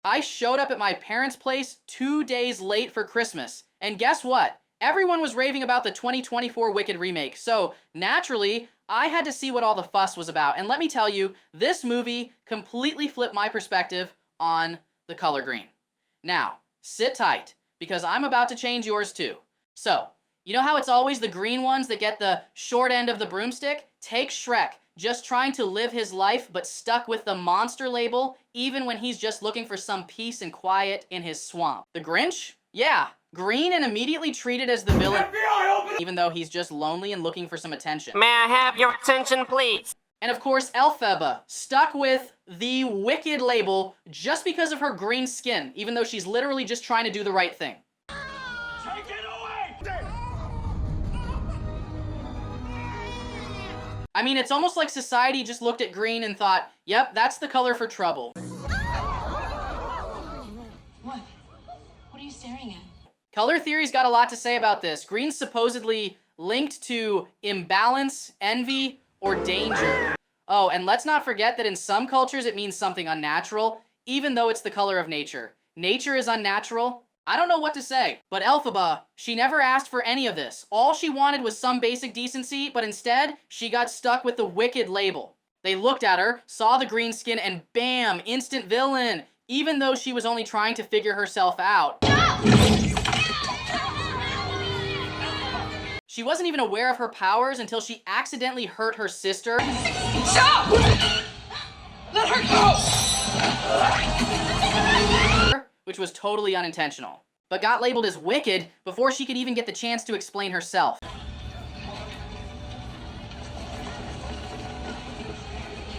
I showed up at my parents' place 2 days late for Christmas, and guess what? Everyone was raving about the 2024 Wicked remake, so naturally, I had to see what all the fuss was about. And let me tell you, this movie completely flipped my perspective on the color green. Now, sit tight, because I'm about to change yours too. So, you know how it's always the green ones that get the short end of the broomstick? Take Shrek, just trying to live his life but stuck with the monster label, even when he's just looking for some peace and quiet in his swamp. The Grinch? Yeah, green and immediately treated as the villain, even though he's just lonely and looking for some attention. May I have your attention, please? And of course, Elphaba, stuck with the Wicked label just because of her green skin, even though she's literally just trying to do the right thing. Take it away! I mean, it's almost like society just looked at green and thought, yep, that's the color for trouble. What? What are you staring at? Color theory's got a lot to say about this. Green's supposedly linked to imbalance, envy, or danger. Oh, and let's not forget that in some cultures it means something unnatural, even though it's the color of nature. Nature is unnatural. I don't know what to say, but Elphaba, she never asked for any of this. All she wanted was some basic decency, but instead, she got stuck with the Wicked label. They looked at her, saw the green skin, and bam, instant villain, even though she was only trying to figure herself out. She wasn't even aware of her powers until she accidentally hurt her sister. Stop! Let her go! Which was totally unintentional, but got labeled as wicked before she could even get the chance to explain herself.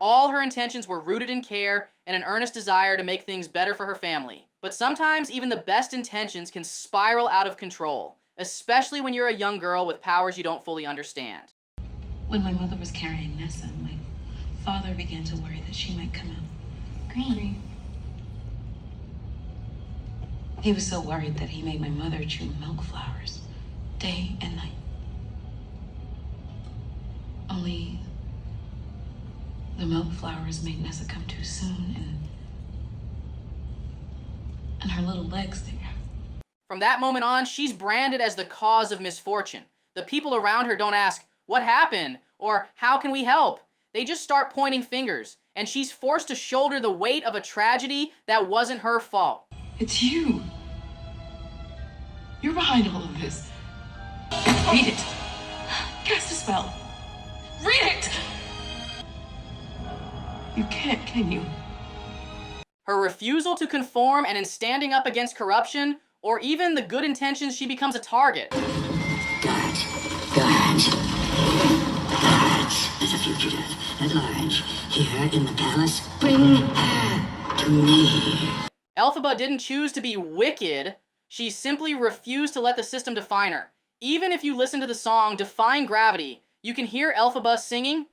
All her intentions were rooted in care and an earnest desire to make things better for her family. But sometimes even the best intentions can spiral out of control, especially when you're a young girl with powers you don't fully understand. When my mother was carrying Nessa, my father began to worry that she might come out green. He was so worried that he made my mother chew milk flowers day and night. Only the milk flowers made Nessa come too soon, and her little legs there. From that moment on, she's branded as the cause of misfortune. The people around her don't ask, what happened? Or how can we help? They just start pointing fingers, and she's forced to shoulder the weight of a tragedy that wasn't her fault. It's you. You're behind all of this. Read it. Cast a spell. Read it! You can't, can you? Her refusal to conform and in standing up against corruption, or even the good intentions, she becomes a target. Guards. There's a fugitive at large here in the palace. Bring her to me. Elphaba didn't choose to be wicked. She simply refused to let the system define her. Even if you listen to the song Defying Gravity, you can hear Elphaba singing,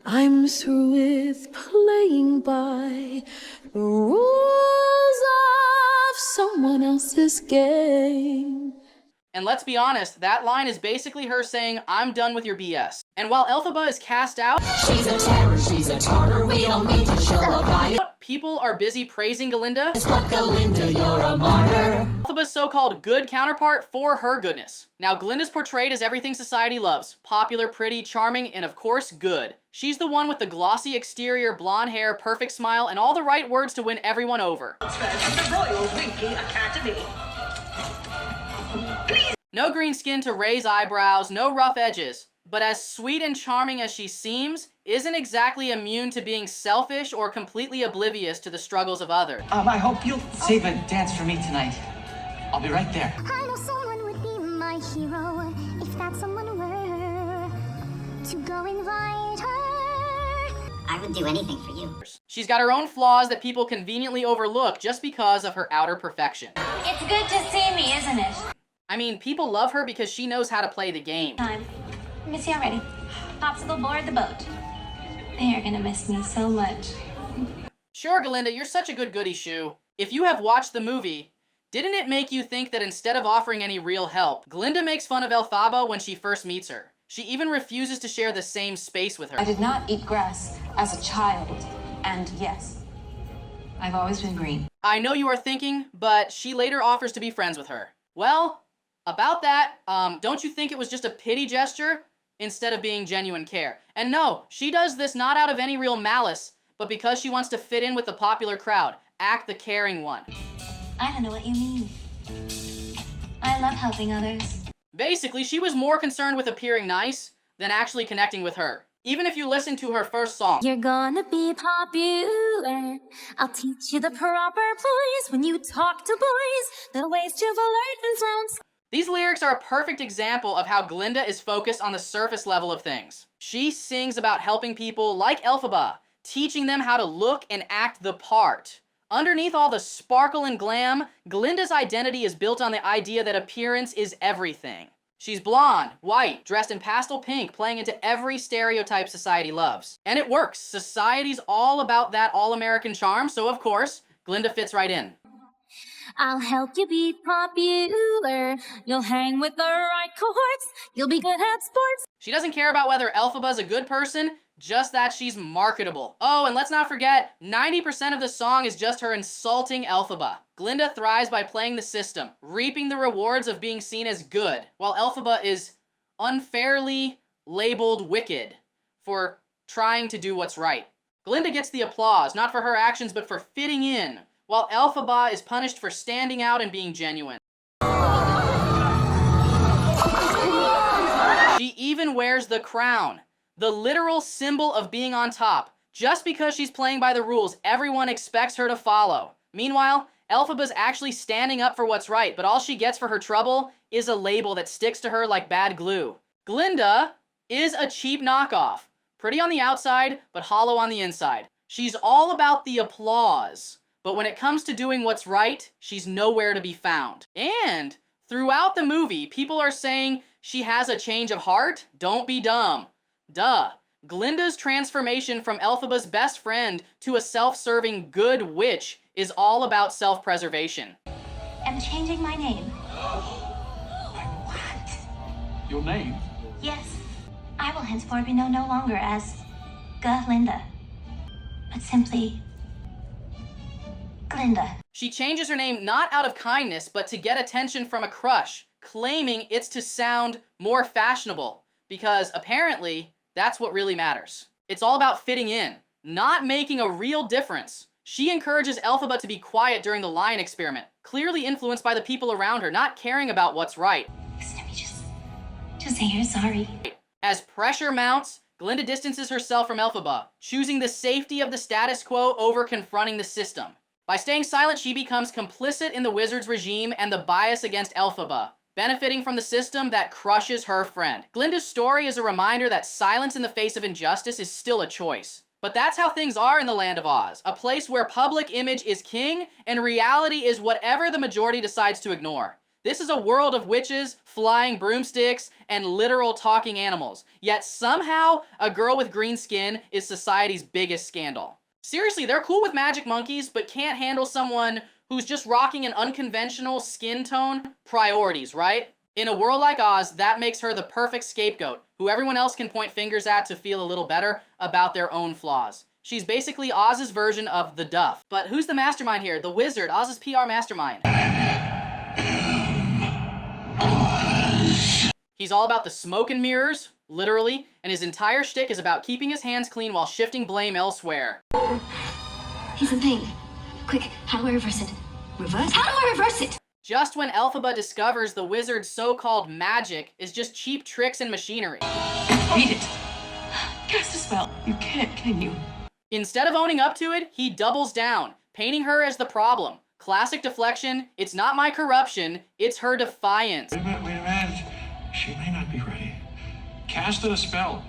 I'm through with playing by the rules of someone else's game. and let's be honest, that line is basically her saying, I'm done with your BS. And while Elphaba is cast out, She's a terror, she's a tartar, we don't need to show a bias. people are busy praising Glinda. But Glinda, you're a martyr. Elphaba's so-called good counterpart for her goodness. Now, Glinda's portrayed as everything society loves. Popular, pretty, charming, and of course, good. She's the one with the glossy exterior, blonde hair, perfect smile, and all the right words to win everyone over. The Royal Winky Academy. No green skin to raise eyebrows, no rough edges. But as sweet and charming as she seems, isn't exactly immune to being selfish or completely oblivious to the struggles of others. I hope you'll save a dance for me tonight. I'll be right there. I know someone would be my hero if that someone were to go invite her. I would do anything for you. She's got her own flaws that people conveniently overlook just because of her outer perfection. It's good to see me, isn't it? I mean, people love her because she knows how to play the game. Time. Missy already. Popsicle board the boat. They are gonna miss me so much. Sure, Glinda, you're such a good goody shoe. If you have watched the movie, didn't it make you think that instead of offering any real help, Glinda makes fun of Elphaba when she first meets her? She even refuses to share the same space with her. I did not eat grass as a child, and yes, I've always been green. I know you are thinking, but she later offers to be friends with her. Well, about that, don't you think it was just a pity gesture instead of being genuine care? And no, she does this not out of any real malice, but because she wants to fit in with the popular crowd, act the caring one. I don't know what you mean. I love helping others. Basically, she was more concerned with appearing nice than actually connecting with her. Even if you listen to her first song. You're gonna be popular. I'll teach you the proper ploys when you talk to boys. The ways to flirt and flounce. These lyrics are a perfect example of how Glinda is focused on the surface level of things. She sings about helping people like Elphaba, teaching them how to look and act the part. Underneath all the sparkle and glam, Glinda's identity is built on the idea that appearance is everything. She's blonde, white, dressed in pastel pink, playing into every stereotype society loves. And it works. Society's all about that all-American charm, so of course, Glinda fits right in. I'll help you be popular. You'll hang with the right cohorts. You'll be good at sports. She doesn't care about whether Elphaba's a good person, just that she's marketable. Oh, and let's not forget, 90% of the song is just her insulting Elphaba. Glinda thrives by playing the system, reaping the rewards of being seen as good, while Elphaba is unfairly labeled wicked for trying to do what's right. Glinda gets the applause, not for her actions, but for fitting in, while Elphaba is punished for standing out and being genuine. She even wears the crown, the literal symbol of being on top. Just because she's playing by the rules, everyone expects her to follow. Meanwhile, Elphaba's actually standing up for what's right, but all she gets for her trouble is a label that sticks to her like bad glue. Glinda is a cheap knockoff. Pretty on the outside, but hollow on the inside. She's all about the applause, but when it comes to doing what's right, she's nowhere to be found. And throughout the movie, people are saying she has a change of heart. Don't be dumb. Duh. Glinda's transformation from Elphaba's best friend to a self-serving good witch is all about self-preservation. I'm changing my name. What? Your name? Yes. I will henceforth be known no longer as Glinda, but simply Glinda. She changes her name not out of kindness, but to get attention from a crush, claiming it's to sound more fashionable, because apparently that's what really matters. It's all about fitting in, not making a real difference. She encourages Elphaba to be quiet during the lion experiment, clearly influenced by the people around her, not caring about what's right. Let me just say you're sorry. As pressure mounts, Glinda distances herself from Elphaba, choosing the safety of the status quo over confronting the system. By staying silent, she becomes complicit in the wizard's regime and the bias against Elphaba, benefiting from the system that crushes her friend. Glinda's story is a reminder that silence in the face of injustice is still a choice. But that's how things are in the Land of Oz, a place where public image is king and reality is whatever the majority decides to ignore. This is a world of witches, flying broomsticks, and literal talking animals. Yet somehow, a girl with green skin is society's biggest scandal. Seriously, they're cool with magic monkeys, but can't handle someone who's just rocking an unconventional skin tone. Priorities, right? In a world like Oz, that makes her the perfect scapegoat, who everyone else can point fingers at to feel a little better about their own flaws. She's basically Oz's version of the Duff. But who's the mastermind here? The wizard, Oz's PR mastermind. He's all about the smoke and mirrors, literally, and his entire shtick is about keeping his hands clean while shifting blame elsewhere. He's in pain. Quick, how do I reverse it? Reverse? How do I reverse it? Just when Elphaba discovers the wizard's so-called magic is just cheap tricks and machinery. Beat it. Cast a spell. You can't, can you? Instead of owning up to it, he doubles down, painting her as the problem. Classic deflection, it's not my corruption, it's her defiance. Wait a minute. She may not be ready. Casted a spell.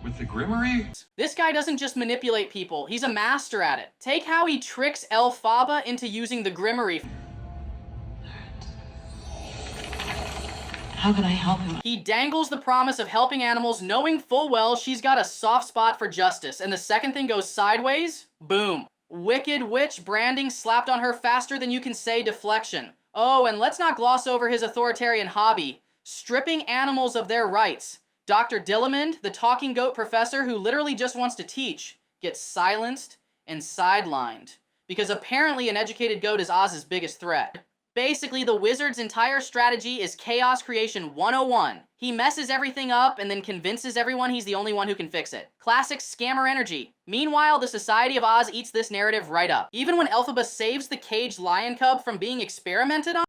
With the Grimmery? This guy doesn't just manipulate people, he's a master at it. Take how he tricks Elphaba into using the Grimmery. How can I help him? He dangles the promise of helping animals, knowing full well she's got a soft spot for justice, and the second thing goes sideways, boom. Wicked Witch branding slapped on her faster than you can say deflection. Oh, and let's not gloss over his authoritarian hobby, stripping animals of their rights. Dr. Dillamond, the talking goat professor who literally just wants to teach, gets silenced and sidelined because apparently an educated goat is Oz's biggest threat. Basically, the wizard's entire strategy is Chaos Creation 101. He messes everything up and then convinces everyone he's the only one who can fix it. Classic scammer energy. Meanwhile, the Society of Oz eats this narrative right up. Even when Elphaba saves the caged lion cub from being experimented on,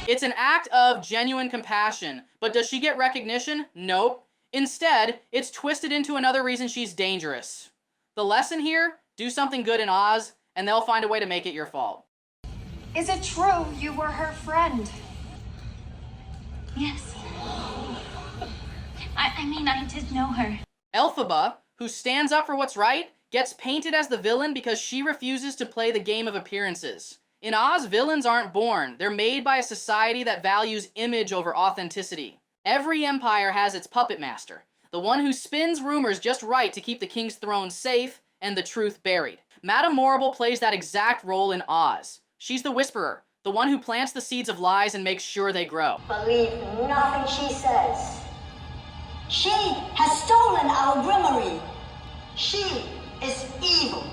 it's an act of genuine compassion. But does she get recognition? Nope. Instead, it's twisted into another reason she's dangerous. The lesson here? Do something good in Oz, and they'll find a way to make it your fault. Is it true you were her friend? Yes. I mean, I did know her. Elphaba, who stands up for what's right, gets painted as the villain because she refuses to play the game of appearances. In Oz, villains aren't born. They're made by a society that values image over authenticity. Every empire has its puppet master, the one who spins rumors just right to keep the king's throne safe and the truth buried. Madame Morrible plays that exact role in Oz. She's the whisperer, the one who plants the seeds of lies and makes sure they grow. Believe nothing she says. She has stolen our grimoire. She is evil,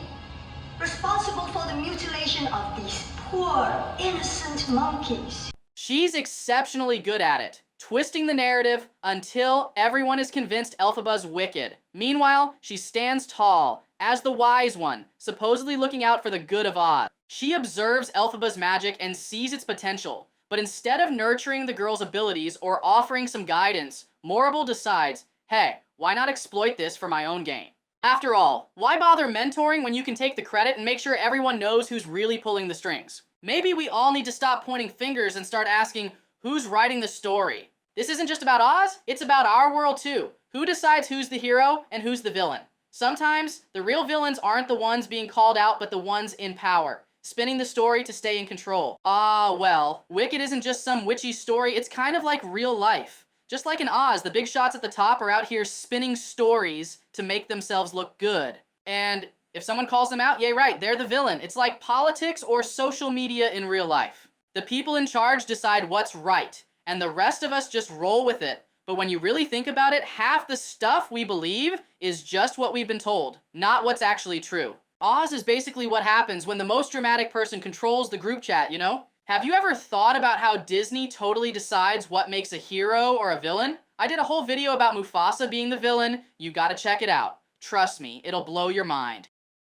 responsible for the mutilation of these poor, innocent monkeys. She's exceptionally good at it, twisting the narrative until everyone is convinced Elphaba's wicked. Meanwhile, she stands tall, as the wise one, supposedly looking out for the good of Oz. She observes Elphaba's magic and sees its potential, but instead of nurturing the girl's abilities or offering some guidance, Morrible decides, hey, why not exploit this for my own gain? After all, why bother mentoring when you can take the credit and make sure everyone knows who's really pulling the strings? Maybe we all need to stop pointing fingers and start asking, who's writing the story? This isn't just about Oz, it's about our world too. Who decides who's the hero and who's the villain? Sometimes, the real villains aren't the ones being called out, but the ones in power, spinning the story to stay in control. Well, Wicked isn't just some witchy story, it's kind of like real life. Just like in Oz, the big shots at the top are out here spinning stories to make themselves look good. And if someone calls them out, yay right, they're the villain. It's like politics or social media in real life. The people in charge decide what's right, and the rest of us just roll with it. But when you really think about it, half the stuff we believe is just what we've been told, not what's actually true. Oz is basically what happens when the most dramatic person controls the group chat, you know? Have you ever thought about how Disney totally decides what makes a hero or a villain? I did a whole video about Mufasa being the villain. You gotta check it out. Trust me, it'll blow your mind.